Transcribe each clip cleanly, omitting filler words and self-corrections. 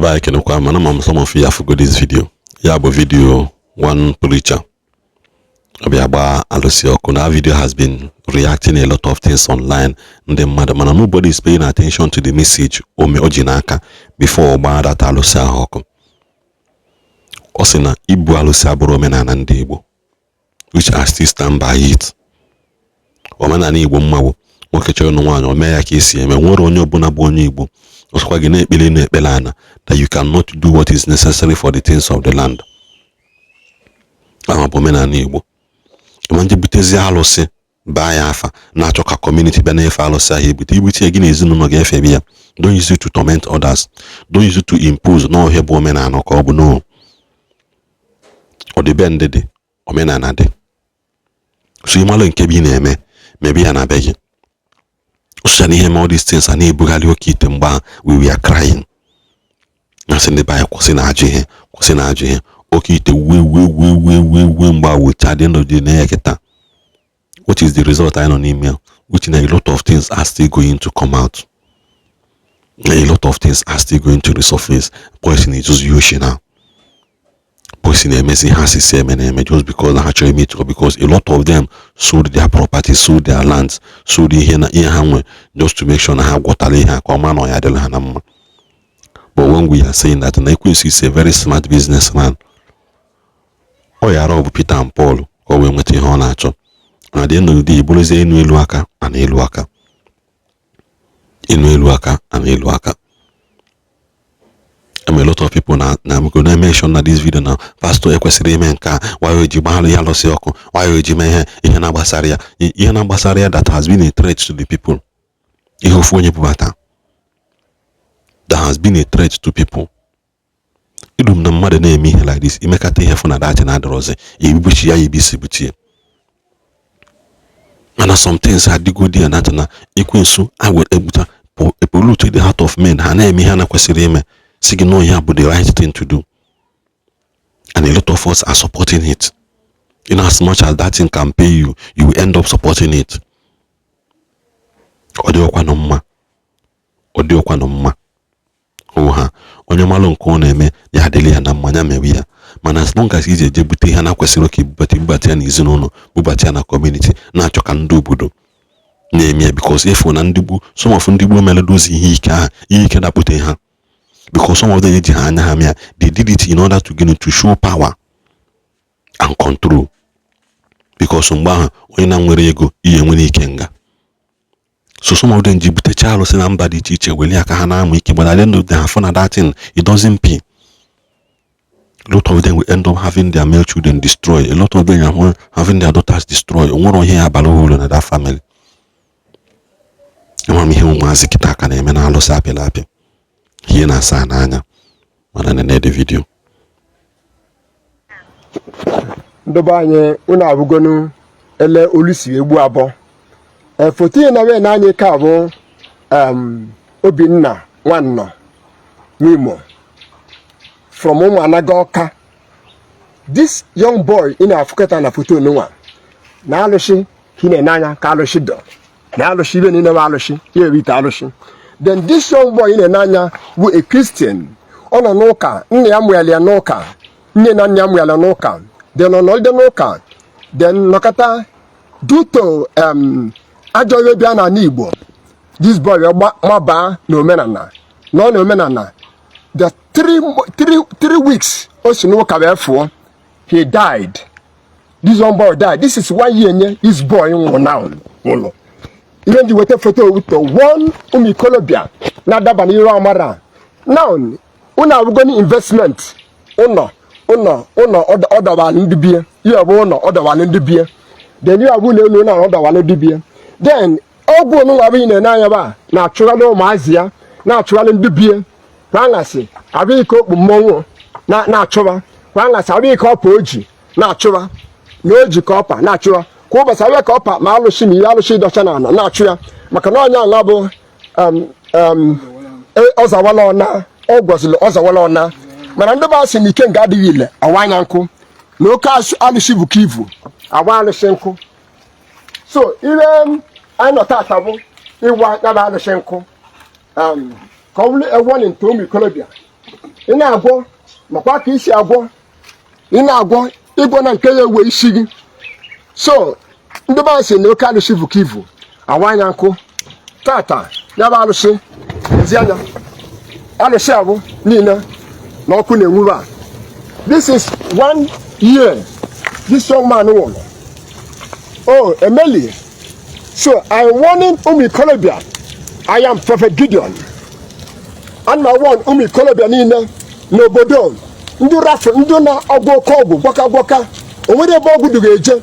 Ndeba ikenukwa mana some of you have got this video. Ya bo video one preacher. Obiagba Alosioko. That video has been reacting a lot of things online. Mana nobody is paying attention to the message ome ojinaka before Oba that Alosioko. Osina Ibu Alosiaburo menana Ndigbo, which I still stand by it. Omena ni Igbo mmawo. Nwokecho no nwanyi o meya ka esi eme nwere onye obuna bụ onye Igbo osikwa gị na-ekpele na-ekpele ana that you cannot do what is necessary for the things of the land. Bụ omenala Igbo. Manje butezi alụsị baa ya afa na-achọ ka community bịa na-efe alụsị ahụ ibute gị na ezinụlọ ga-efe bịa. Don't use it to torment others. Don't use it to impose na ọhịa bụ omenala ka ọ bụ no. Ọdịbendị dị omenala dị. So ịmalụ nke bi na-eme mebi ya na be gị. All these things are neighborly okite mba we were crying. Nothing the buy kwụsị na ajụ ihe okite we mba with at the end of the day keta. What is the result? I don't email which a lot of things are still going to come out. A lot of things are still going to resurface. Poison is just Yoshi now. Poison MSC has his same just because they actually meet because a lot of them sold their property, sold their lands, sold the just to make sure they have water. But when we are saying that Nekwesi is a very smart businessman, Rob Peter and Paul, or when we take on at the end of the day, Bull's Inuaka and Iluaka. Inuaka and Iluaka. A lot of people now I'm going to mention that this video now. Pastor Ekwesiri Menka, why would you bahalo Yalosioko? Why would you mehe Ihana Basaria that has been a threat to the people? That has been a threat to people. You don't know mother name me like this. You make a thing for that and other rose. You wish ya be and some things I did good and that na Equinsu I would pollute the heart of men. Hana Mihana Kwesiri signal here but the right thing to do, and a lot of us are supporting it. In as much as that thing can pay you, you will end up supporting it. Oha onye malo nko na-eme ya adịli ya na mmanya mewe ya mana as long as ije jebute ha na kwesịrị oke bubati ya na ezinụlọ bubati ya na community na-achọ ka ndị obodo na-eme because if na Ndigbo some of Ndigbo mere dozi ihe ike dapụte ha. Because some of them they did it in order to get to show power and control. Because so some of them jibute Charles and somebody teacher will but at the end of the day fun at that thing it doesn't pay. A lot of them will end up having their male children destroyed. A lot of them are having their daughters destroyed. One on here about in that family. Here na sana anya mana na the video ndoba anye una abugonu ele olusi egbu abo foto na we na anye ka bo Obinna nwanno Nwimo from Umanagoka. This young boy in Africa na photo no na aloshi hine nanya ka aloshi do na aloshi be ni na aloshi ye bi ta aloshi. Then this young boy in Nanya who a Christian on a noka, Nyamualia noka, Nyamuala noka, then on all the noka, then Nokata due to Ajoyobiana Nibo. This boy Maba no menana, no menana. The 3 weeks Oshinoka for he died. This young boy died. This is 1 year this boy now. Even the water photo with the one Colombia, not that Banira Mara. Now, una going investment. Other one in the beer. You have one other one in the beer. Then you have one other one in the beer. Then, all go no in a Nayaba, natural Mazia, natural in the beer. Rangasi, I will cook Mongo, not natural. Rangas, I will call Poji, natural. No Jicopper, natural. Kuba sawe kopa malo shimi yalo shi dochana na chuya makano nya ngabo ozawala ona ogwazilo ozawala ona mana ndo ba sini ken gadi wile awanyanku no ka alishi bukivu awalo shenku so ile ano tatabu iwa na ba shenku kowle e won in Colombia ị na-agwọ makwa ka isi agwọ ị na-agwọ ịgwọ na nke ya ewe isi gị so ndị be anyị si na oke alụsị bụ ka ivu awa anya nkụ tata ya bụ alụsị ezi anya alụsị abụ niile na ọkụ na-enwuru a this is 1 year this young man nwụrụ oh Emily so I warning ụmụ ikolobịa I am Prophet Gideon and my one ụmụ ikolobịa niile n'obodo ndị rafụ ndị na-ọgwụ oke ọgwụ gwaka onwere ebe ọgwụ dụga eje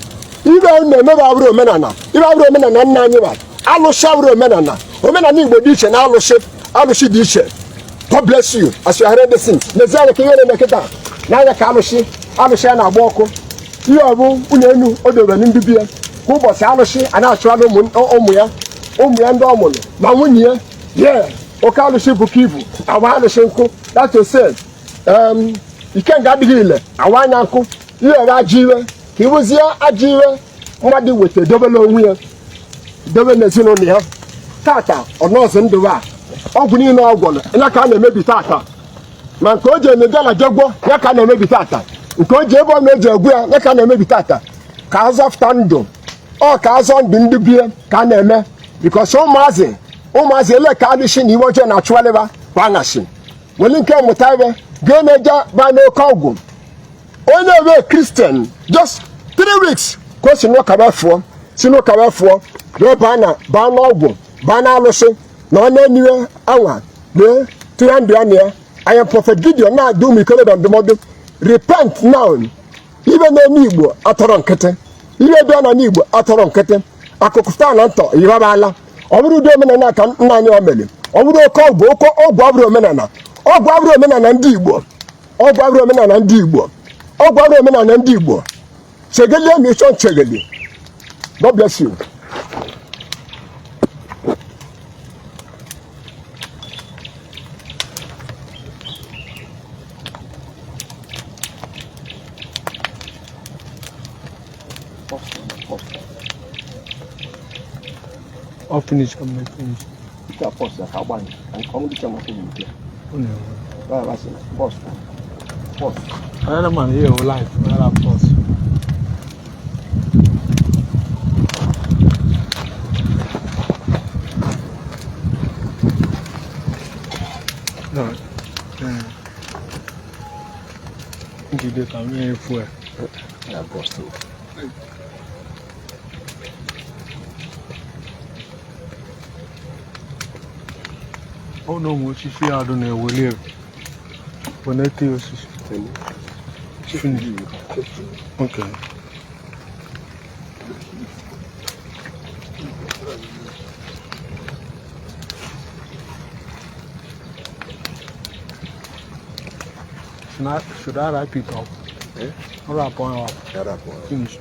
ibe na-emebe abụrụ omenala ibe abụrụ omenala nna anyị wa alụsị abụrụ omenala Igbo dị iche na alụsị dị iche. God bless you as you are ready to sing. N'ezie anya ka ihe na-eme kịta n'anya ka alụsị a na-agba ọkụ ihe ọ bụ ụlọ enu o dobere ndị ya kwa ụbọchị alụsị a na-achụala ụmụ ya ndị ọ mụrụ ma nwunye ya oke alụsị bụ ka ibu awa alụsị nkụ that is said ikenga adịghị ile awa anya nkụ ihe ọrụ ajọ iwe ka ịbụzie ajọ iwe mmadụ weta dobere onwe ya dobe n'ezinụlọ ya tata ọnọzụ ndụ a ọgwụ niile ọgwụ ya ka a na-emebi tata ma nke o ji eme gala jegwọ ya ka a na-emebi tata nke o ji ebe ọ na-eji egwu ya ka a na-emebi tata ka azọfụta ndụ ka azọ ndụ ndị bie ka a na-eme bikọs ụmụazị ele ka alụsị na iwe ọjọọ na-achụgharịba kwa aṅasị weli nke mmụta ibe ga-emeja ba n'oke ọgwụ onye ebe kristian just 3 weeks ka o si n'ụka wee fụọ wee baa n'ọgwụ baa n'alụsị na ọ na-eniwe anwa wee tụgha ndụ ya na ya I am Prophet Gideon na-adụ ụmụ ikolobịa ndụmọdụ repent now ibe na-eme Igbo atọrọ nkịtị ibe bịa na n'Igbo atọrọ nkịtị akụkụ taa na ntọ yibabala ọ bụrụ ụdị omenala ka nna anyị o mere ọ bụrụ oke ọgwụ abụrụ omenala ọgwụ abụrụ omenala ndị Igbo ọgwụ abụrụ omenala ndị Igbo ọgwụ abụrụ omenala ndị Igbo chegelie ma ịchọ nchegeli. God bless you. I'll finish. I'm not finished. You can pause that. I want. I'm coming to come to you. Oh no. Well, that's it. Pause. Another man here will life. Another pause. No. You did come here for. Yeah, pause too. Oh no, what you see, I don't know. Will live. When I tell you, finish. Okay. Should I wrap it up? Eh? I'll wrap on up. Yeah, wrap on. Finish.